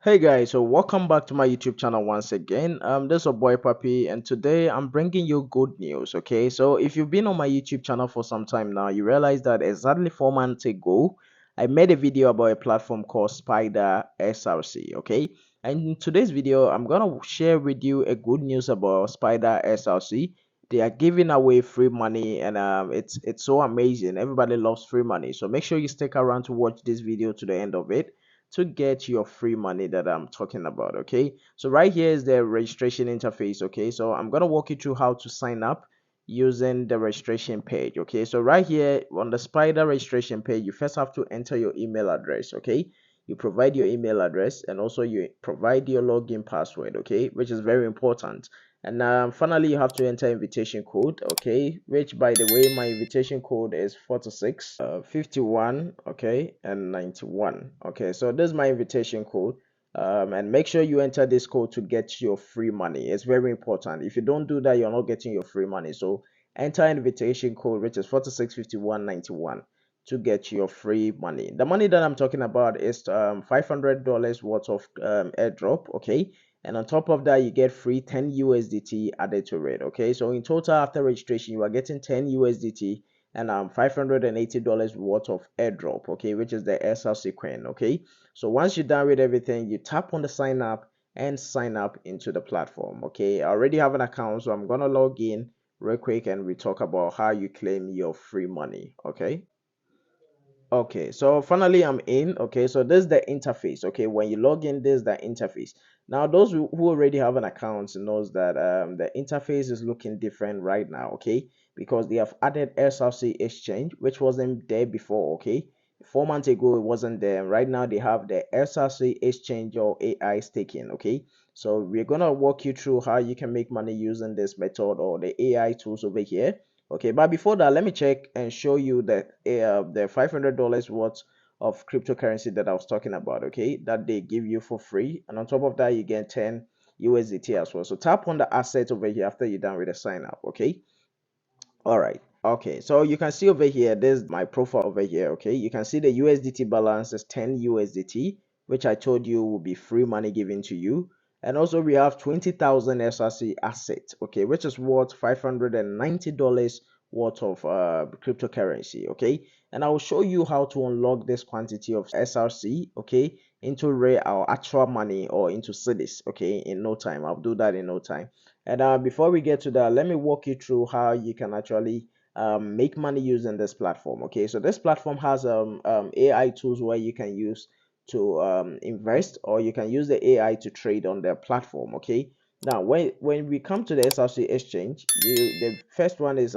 Hey guys, so welcome back to my YouTube channel once again. This is Oboypapi, and today I'm bringing you good news. Okay, so if you've been on my YouTube channel for some time now, you realize that exactly 4 months ago, I made a video about a platform called Spider SRC. Okay, and in today's video, I'm gonna share with you a good news about Spider SRC. They are giving away free money, and it's so amazing. Everybody loves free money, so make sure you stick around to watch this video to the end of it to get your free money that I'm talking about. Okay, so right here is the registration interface. Okay, so I'm gonna walk you through how to sign up using the registration page. Okay, so right here on the Spider registration page, you first have to enter your email address. Okay, you provide your email address and also you provide your login password. Okay, which is very important. And finally, you have to enter invitation code, okay, which by the way, my invitation code is 46 51, okay, and 91. Okay, so this is my invitation code. And make sure you enter this code to get your free money. It's very important. If you don't do that, you're not getting your free money. So enter invitation code, which is 46 51 91, to get your free money. The money that I'm talking about is $500 worth of airdrop, okay, and on top of that you get free 10 USDT added to it. Okay, so in total after registration you are getting 10 USDT and $580 worth of airdrop, okay, which is the SRC coin. Okay, so once you're done with everything, you tap on the sign up and sign up into the platform. Okay, I already have an account, so I'm gonna log in real quick and we talk about how you claim your free money. Okay, okay, so finally I'm in. Okay, so this is the interface. Okay, when you log in, this is the interface. Now, those who already have an account knows that the interface is looking different right now. Okay, because they have added SRC Exchange, which wasn't there before. Okay, 4 months ago it wasn't there. Right now they have the SRC Exchange or AI staking. Okay, so we're gonna walk you through how you can make money using this method or the AI tools over here. Okay, but before that, let me check and show you the $500 worth of cryptocurrency that I was talking about. Okay, that they give you for free, and on top of that, you get 10 USDT as well. So tap on the asset over here after you're done with the sign up. Okay, all right. Okay, so you can see over here, there's my profile over here. Okay, you can see the USDT balance is 10 USDT, which I told you will be free money given to you. And also we have 20,000 SRC assets, okay, which is worth $590 worth of cryptocurrency. Okay, and I will show you how to unlock this quantity of SRC, okay, into real or actual money or into cities, okay, in no time. I'll do that in no time. And before we get to that, let me walk you through how you can actually make money using this platform. Okay, so this platform has AI tools where you can use to invest, or you can use the AI to trade on their platform. Okay, now when we come to the SRC exchange, the first one is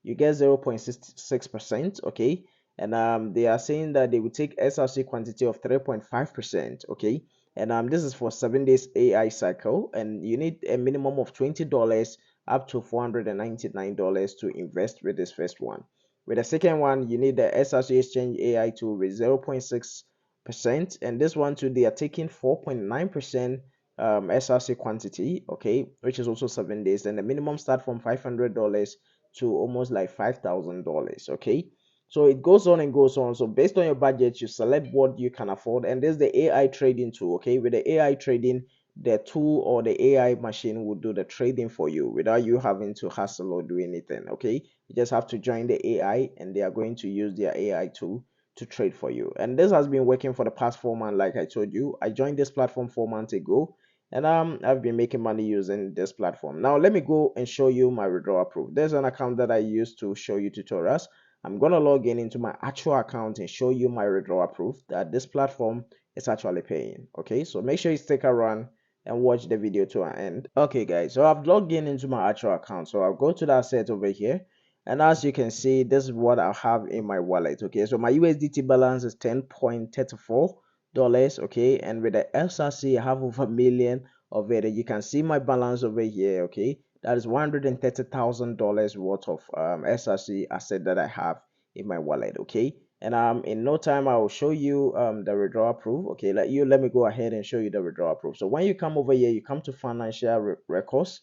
you get 0.66%. Okay, and they are saying that they will take SRC quantity of 3.5%. Okay, and this is for 7 days AI cycle, and you need a minimum of $20 up to $499 to invest with this first one. With the second one, you need the SRC Exchange AI tool with 0.6%, and this one too, they are taking 4.9% SRC quantity, okay, which is also 7 days, and the minimum start from $500 to almost like $5,000, okay. So it goes on and goes on. So based on your budget, you select what you can afford. And there's the AI trading tool. Okay, with the AI trading, the tool or the AI machine will do the trading for you without you having to hustle or do anything. Okay, you just have to join the AI and they are going to use their AI tool to trade for you. And this has been working for the past 4 months, like I told you. I joined this platform 4 months ago. And I've been making money using this platform. Now let me go and show you my withdrawal proof. There's an account that I use to show you tutorials. I'm going to log in into my actual account and show you my withdrawal proof that this platform is actually paying. Okay, so make sure you stick around and watch the video to an end. Okay guys, so I've logged in into my actual account. So I'll go to that set over here. And as you can see, this is what I have in my wallet. Okay, so my USDT balance is $10.34. Okay, and with the SRC, I have over a million of it. You can see my balance over here. Okay, that is $130,000 worth of SRC asset that I have in my wallet. Okay, and in no time I will show you the withdrawal proof. Okay, let me go ahead and show you the withdrawal proof. So when you come over here, you come to financial records.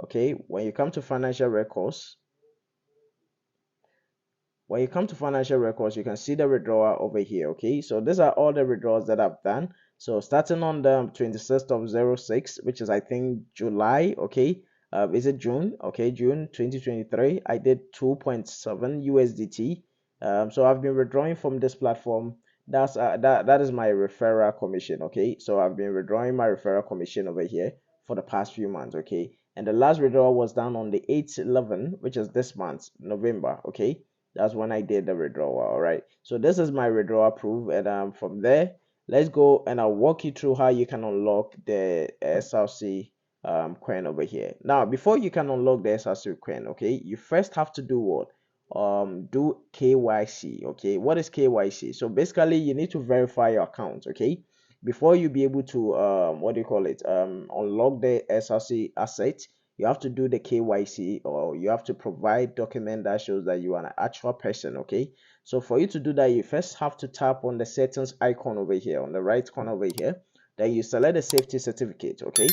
Okay, when you come to financial records, you can see the withdrawal over here. Okay, so these are all the withdrawals that I've done. So starting on the 26th of 06, which is I think July, okay. Is it June? Okay, June 2023. I did 2.7 USDT. So I've been withdrawing from this platform. That is my referral commission, okay. So I've been withdrawing my referral commission over here for the past few months, okay. And the last withdrawal was done on the 8/11, which is this month, November, okay. That's when I did the withdrawal. All right. So this is my withdrawal proof, and from there, let's go and I'll walk you through how you can unlock the SRC coin over here. Now, before you can unlock the SRC coin, okay, you first have to do what? Do KYC. Okay, what is KYC? So basically, you need to verify your account. Okay, before you be able to what do you call it? Unlock the SRC asset, you have to do the KYC, or you have to provide document that shows that you are an actual person. Okay, so for you to do that, you first have to tap on the settings icon over here on the right corner over here. Then you select the safety certificate. Okay,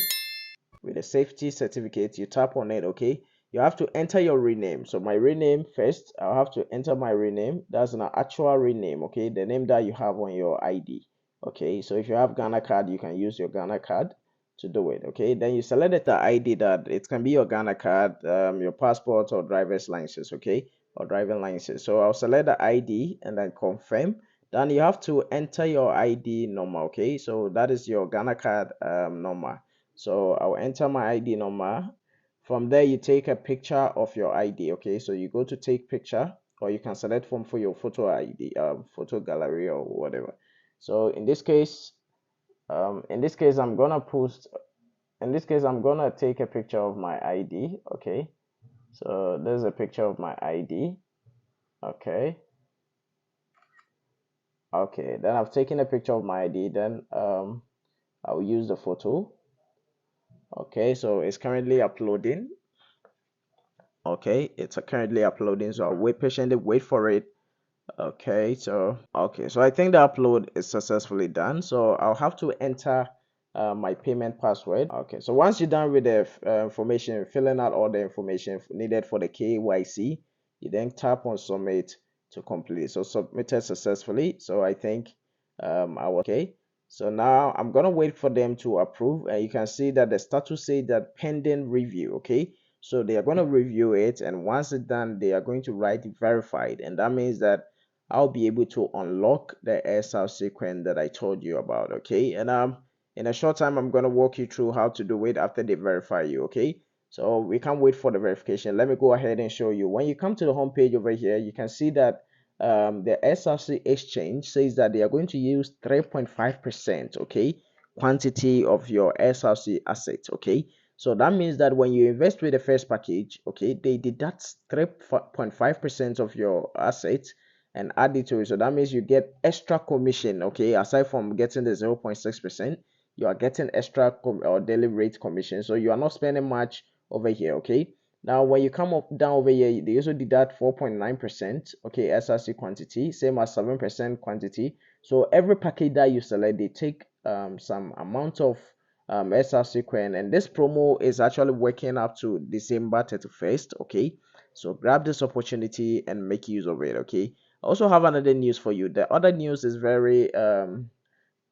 with the safety certificate, you tap on it. Okay, you have to enter your rename. So my rename first, I'll have to enter my rename. That's an actual rename. Okay, the name that you have on your ID. Okay, so if you have Ghana card, you can use your Ghana card to do it. Okay, then you select the ID that it can be your Ghana card, your passport or driver's license. Okay, or driving license. So I'll select the ID and then confirm. Then you have to enter your ID number. Okay, so that is your Ghana card number. So I'll enter my ID number. From there, you take a picture of your ID. Okay, so you go to take picture, or you can select from for your photo ID, photo gallery or whatever. So in this case, I'm gonna post. In this case, I'm gonna take a picture of my ID. Okay, so there's a picture of my ID. Okay, okay. Then I've taken a picture of my ID. Then I'll use the photo. Okay, so it's currently uploading. Okay, it's currently uploading, so I'll wait patiently, wait for it. Okay, so I think the upload is successfully done, so I'll have to enter my payment password. Okay, so once you're done with the information, filling out all the information needed for the KYC, you then tap on submit to complete. So submitted successfully. So I think I was okay. So now I'm gonna wait for them to approve, and you can see that the status says that pending review. Okay, so they are going to review it, and once it's done, they are going to write verified, and that means that I'll be able to unlock the SRC coin that I told you about. Okay, and in a short time, I'm going to walk you through how to do it after they verify you. Okay, so we can't wait for the verification. Let me go ahead and show you. When you come to the home page over here, you can see that the SRC Exchange says that they are going to use 3.5%, okay, quantity of your SRC asset. Okay, so that means that when you invest with the first package, okay, they deduct 3.5% of your assets and add it to it. So that means you get extra commission, okay, aside from getting the 0.6%, you are getting extra or daily rate commission. So you are not spending much over here, okay. Now, when you come up down over here, they also deduct 4.9%, okay, SRC quantity, same as 7% quantity. So every package that you select, they take some amount of SRC coin, and this promo is actually working up to December 31st. Okay, so grab this opportunity and make use of it. Okay, I also have another news for you. The other news is very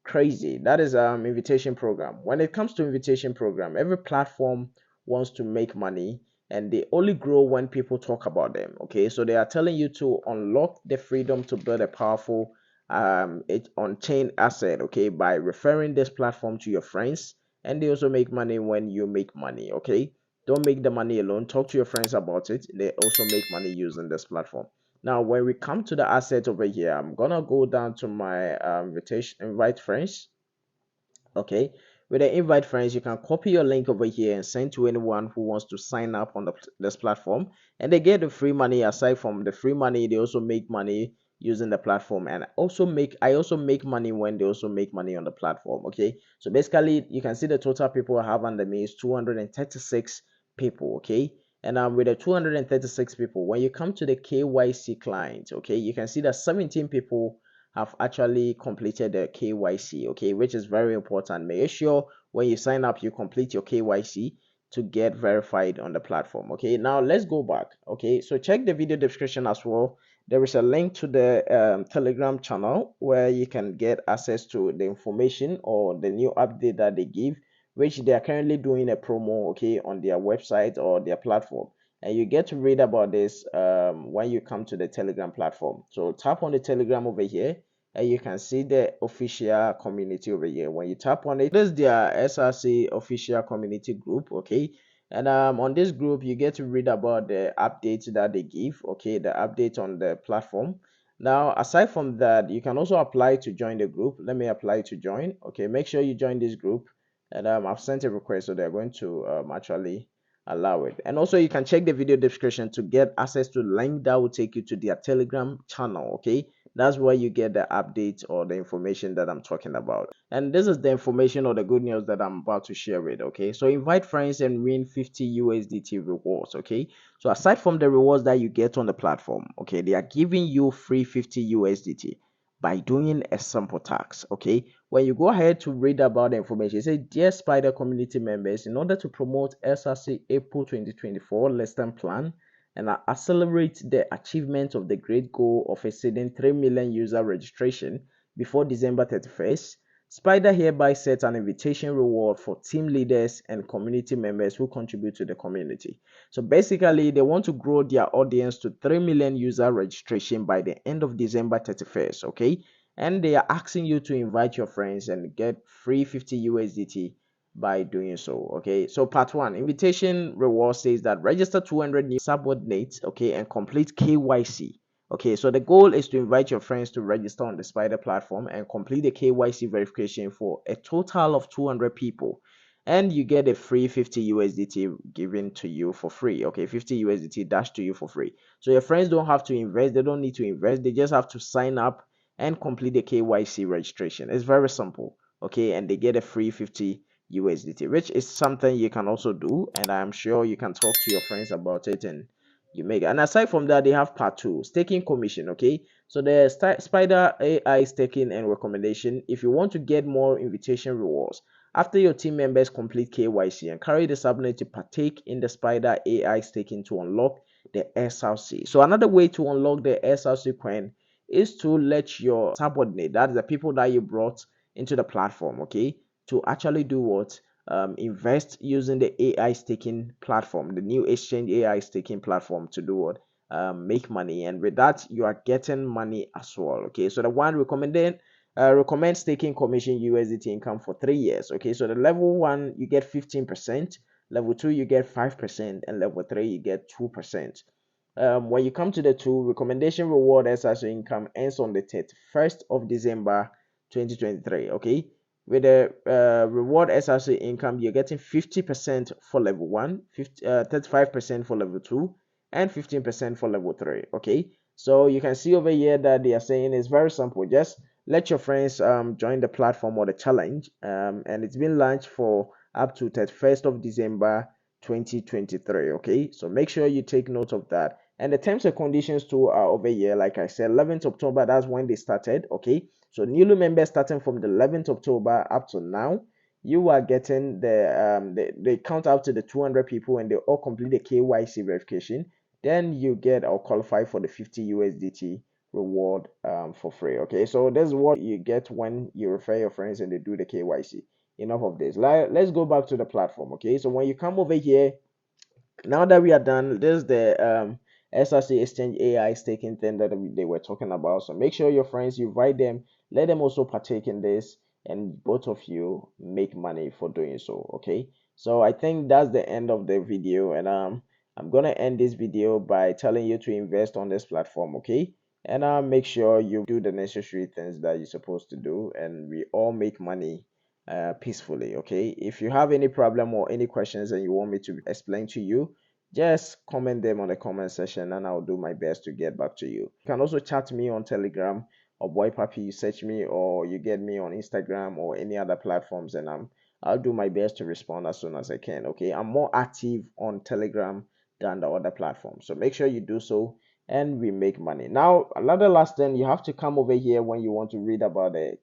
crazy. That is invitation program. When it comes to invitation program, every platform wants to make money, and they only grow when people talk about them. Okay, so they are telling you to unlock the freedom to build a powerful on-chain asset, okay, by referring this platform to your friends, and they also make money when you make money. Okay, don't make the money alone, talk to your friends about it. They also make money using this platform. Now, when we come to the asset over here, I'm gonna go down to my invitation, invite friends. Okay, with the invite friends, you can copy your link over here and send to anyone who wants to sign up on this platform, and they get the free money. Aside from the free money, they also make money using the platform, and I also make money when they also make money on the platform. Okay, so basically you can see the total people I have under me is 236 people. Okay, and with the 236 people, when you come to the KYC client, okay, you can see that 17 people have actually completed the KYC, okay, which is very important. Make sure when you sign up, you complete your KYC to get verified on the platform. Okay, now let's go back. Okay, so check the video description as well, there is a link to the Telegram channel where you can get access to the information or the new update that they give, which they are currently doing a promo, okay, on their website or their platform. And you get to read about this when you come to the Telegram platform. So tap on the Telegram over here and you can see the official community over here. When you tap on it, this is their SRC official community group, okay. And on this group you get to read about the updates that they give, okay, the update on the platform. Now aside from that, you can also apply to join the group. Let me apply to join. Okay, make sure you join this group. And I've sent a request, so they're going to actually allow it. And also you can check the video description to get access to the link that will take you to their Telegram channel, okay. That's where you get the updates or the information that I'm talking about. And this is the information or the good news that I'm about to share with, okay. So invite friends and win 50 USDT rewards, okay. So aside from the rewards that you get on the platform, okay, they are giving you free 50 USDT by doing a simple task, okay. When you go ahead to read about the information, it says, dear Spider community members, in order to promote SRC April 2024 lesson plan and accelerate the achievement of the great goal of exceeding 3 million user registration before December 31st, Spider hereby sets an invitation reward for team leaders and community members who contribute to the community. So basically, they want to grow their audience to 3 million user registration by the end of December 31st, okay? And they are asking you to invite your friends and get free 50 USDT by doing so, okay. So part one, invitation reward says that register 200 new subordinates, okay, and complete KYC. Okay, so the goal is to invite your friends to register on the Spider platform and complete the KYC verification for a total of 200 people, and you get a free 50 USDT given to you for free. Okay, 50 USDT dashed to you for free. So your friends don't have to invest, they don't need to invest, they just have to sign up and complete the KYC registration. It's very simple, okay, and they get a free 50 USDT, which is something you can also do, and I'm sure you can talk to your friends about it and you make it. And aside from that, they have part two, staking commission, okay. So the Spider AI staking and recommendation, if you want to get more invitation rewards after your team members complete KYC and carry the subnet to partake in the Spider AI staking to unlock the SRC. So another way to unlock the SRC coin is to let your subordinate, that's the people that you brought into the platform, okay, to actually do what? Invest using the AI staking platform, the new exchange AI staking platform, to do what? Make money, and with that you are getting money as well, okay. So the one recommended recommend staking commission USDT income for 3 years, okay. So the level one you get 15%, level two you get 5%, and level three you get 2%. When you come to the two, recommendation reward SRC income ends on the 31st of December 2023, okay. With the reward SRC income, you're getting 50% for level one, 35% for level two, and 15% for level three, okay. So you can see over here that they are saying it's very simple. Just let your friends join the platform or the challenge, and it's been launched for up to 31st of December 2023, okay. So make sure you take note of that. And the terms and conditions too are over here. Like I said, 11th October, that's when they started, okay. So newly members starting from the 11th October up to now, you are getting they count out to the 200 people and they all complete the KYC verification. Then you get or qualify for the 50 USDT reward for free, okay. So that's what you get when you refer your friends and they do the KYC. Enough of this. Let's go back to the platform, okay. So when you come over here, now that we are done, this is the SRC Exchange AI staking thing that they were talking about. So make sure your friends, you invite them, let them also partake in this, and both of you make money for doing so, okay. So I think that's the end of the video, and I'm gonna end this video by telling you to invest on this platform, okay. And make sure you do the necessary things that you're supposed to do, and we all make money peacefully, okay. If you have any problem or any questions and you want me to explain to you, just comment them on the comment section and I'll do my best to get back to you. You can also chat me on Telegram or Oboypapi. You search me or you get me on Instagram or any other platforms, and I'll do my best to respond as soon as I can, okay. I'm more active on Telegram than the other platforms, so make sure you do so and we make money. Now another last thing, you have to come over here when you want to read about the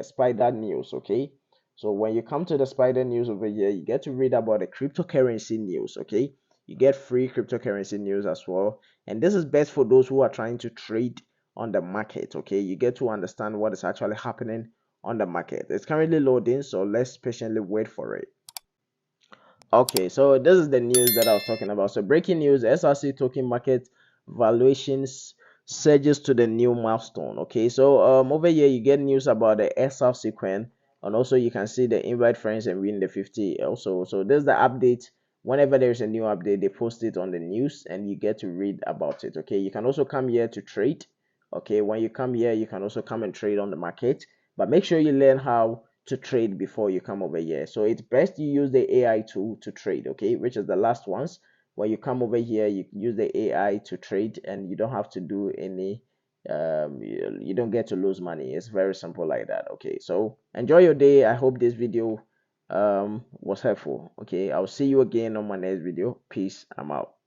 Spider news, okay. So when you come to the Spider news over here, you get to read about the cryptocurrency news, okay. You get free cryptocurrency news as well. And this is best for those who are trying to trade on the market. Okay, you get to understand what is actually happening on the market. It's currently loading, so let's patiently wait for it. Okay, so this is the news that I was talking about. So breaking news, SRC token market valuations surges to the new milestone. Okay, so over here you get news about the SRC coin, and also you can see the invite friends and win the 50 also. So this is the update. Whenever there's a new update, they post it on the news and you get to read about it. Okay, you can also come here to trade. Okay, when you come here, you can also come and trade on the market, but make sure you learn how to trade before you come over here. So it's best you use the AI tool to trade, okay, which is the last ones. When you come over here, you use the AI to trade and you don't have to do any you don't get to lose money. It's very simple like that. Okay, so enjoy your day. I hope this video was helpful. Okay, I'll see you again on my next video. Peace. I'm out.